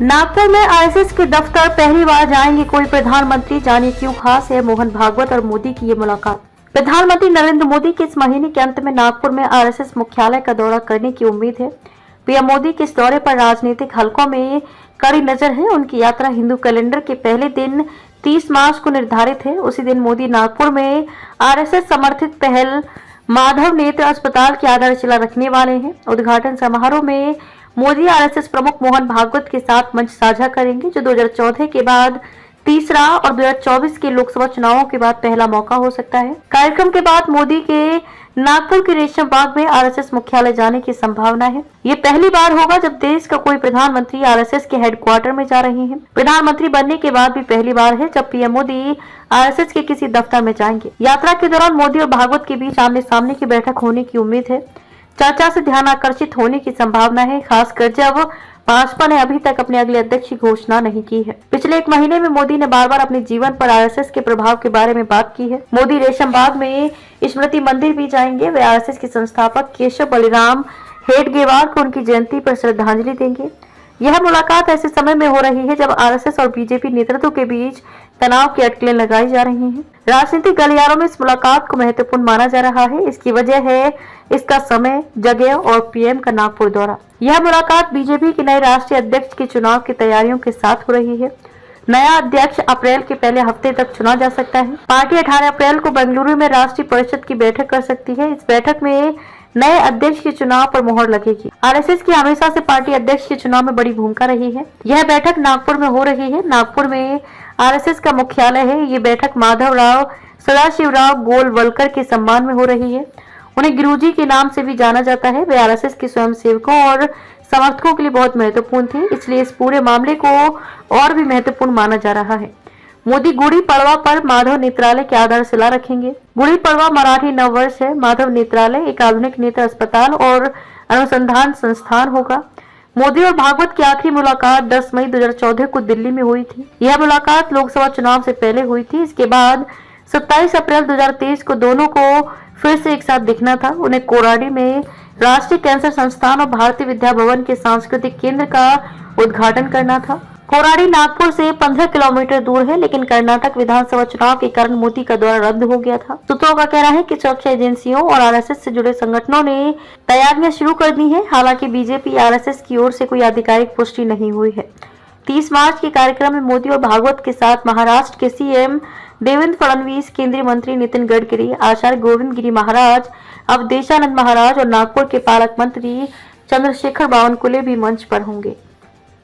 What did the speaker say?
नागपुर में आरएसएस के दफ्तर पहली बार जाएंगे कोई प्रधानमंत्री, जानिए क्यों खास है मोहन भागवत और मोदी की ये मुलाकात। प्रधानमंत्री नरेंद्र मोदी के इस महीने के अंत में नागपुर में आरएसएस मुख्यालय का दौरा करने की उम्मीद है। पीएम मोदी के इस दौरे पर राजनीतिक हलकों में कड़ी नजर है। उनकी यात्रा हिंदू कैलेंडर के पहले दिन 30 मार्च को निर्धारित है। उसी दिन मोदी नागपुर में आरएसएस समर्थित पहल माधव नेत्र अस्पताल की आधारशिला रखने वाले हैं। उद्घाटन समारोह में मोदी आरएसएस प्रमुख मोहन भागवत के साथ मंच साझा करेंगे, जो 2014 के बाद तीसरा और 2024 के लोकसभा चुनावों के बाद पहला मौका हो सकता है। कार्यक्रम के बाद मोदी के नागपुर के रेशम बाग में आरएसएस मुख्यालय जाने की संभावना है। ये पहली बार होगा जब देश का कोई प्रधानमंत्री आरएसएस के हेडक्वार्टर में जा रहे हैं। प्रधानमंत्री बनने के बाद भी पहली बार है जब पीएम मोदी आरएसएस के किसी दफ्तर में जाएंगे। यात्रा के दौरान मोदी और भागवत के बीच आमने सामने की बैठक होने की उम्मीद है। चर्चा से ध्यान आकर्षित होने की संभावना है, खासकर जब भाजपा ने अभी तक अपने अगले अध्यक्ष की घोषणा नहीं की है। पिछले एक महीने में मोदी ने बार बार अपने जीवन पर आरएसएस के प्रभाव के बारे में बात की है। मोदी रेशम बाग में स्मृति मंदिर भी जाएंगे। वे आरएसएस के संस्थापक केशव बलिराम हेडगेवार को उनकी जयंती पर श्रद्धांजलि देंगे। यह मुलाकात ऐसे समय में हो रही है जब आरएसएस और बीजेपी नेतृत्व के बीच तनाव की अटकलें लगाई जा रही हैं। राजनीतिक गलियारों में इस मुलाकात को महत्वपूर्ण माना जा रहा है। इसकी वजह है इसका समय, जगह और पीएम का नागपुर दौरा। यह मुलाकात बीजेपी के नए राष्ट्रीय अध्यक्ष के चुनाव की तैयारियों के साथ हो रही है। नया अध्यक्ष अप्रैल के पहले हफ्ते तक चुना जा सकता है। पार्टी 18 अप्रैल को बेंगलुरु में राष्ट्रीय परिषद की बैठक कर सकती है। इस बैठक में नए अध्यक्ष के चुनाव पर मोहर लगेगी। आरएसएस की हमेशा से पार्टी अध्यक्ष के चुनाव में बड़ी भूमिका रही है। यह बैठक नागपुर में हो रही है। नागपुर में आरएसएस का मुख्यालय है। ये बैठक माधवराव सदाशिवराव गोलवलकर के सम्मान में हो रही है। उन्हें गुरुजी के नाम से भी जाना जाता है। वे आरएसएस के स्वयंसेवकों और समर्थकों के लिए बहुत महत्वपूर्ण थे, इसलिए इस पूरे मामले को और भी महत्वपूर्ण माना जा रहा है। मोदी गुड़ी पड़वा पर माधव नेत्रालय की आधारशिला रखेंगे। गुड़ी पड़वा मराठी नववर्ष है। माधव नेत्रालय एक आधुनिक नेत्र अस्पताल और अनुसंधान संस्थान होगा। मोदी और भागवत की आखिरी मुलाकात 10 मई 2014 को दिल्ली में हुई थी। यह मुलाकात लोकसभा चुनाव से पहले हुई थी। इसके बाद 27 अप्रैल 2023 को दोनों को फिर से एक साथ दिखना था। उन्हें कोराडी में राष्ट्रीय कैंसर संस्थान और भारतीय विद्या भवन के सांस्कृतिक केंद्र का उद्घाटन करना था। कोराडी नागपुर से 15 किलोमीटर दूर है, लेकिन कर्नाटक विधानसभा चुनाव के कारण मोदी का दौरा रद्द हो गया था। सूत्रों का कहना है कि सुरक्षा एजेंसियों और आरएसएस से जुड़े संगठनों ने तैयारियां शुरू कर दी है। हालांकि बीजेपी आरएसएस की ओर से कोई आधिकारिक पुष्टि नहीं हुई है। 30 मार्च के कार्यक्रम में मोदी और भागवत के साथ महाराष्ट्र के सीएम देवेंद्र फडणवीस, केंद्रीय मंत्री नितिन गडकरी, आचार्य गोविंद गिरी महाराज, अवधेशानंद महाराज और नागपुर के पालक मंत्री चंद्रशेखर बावनकुले भी मंच पर होंगे।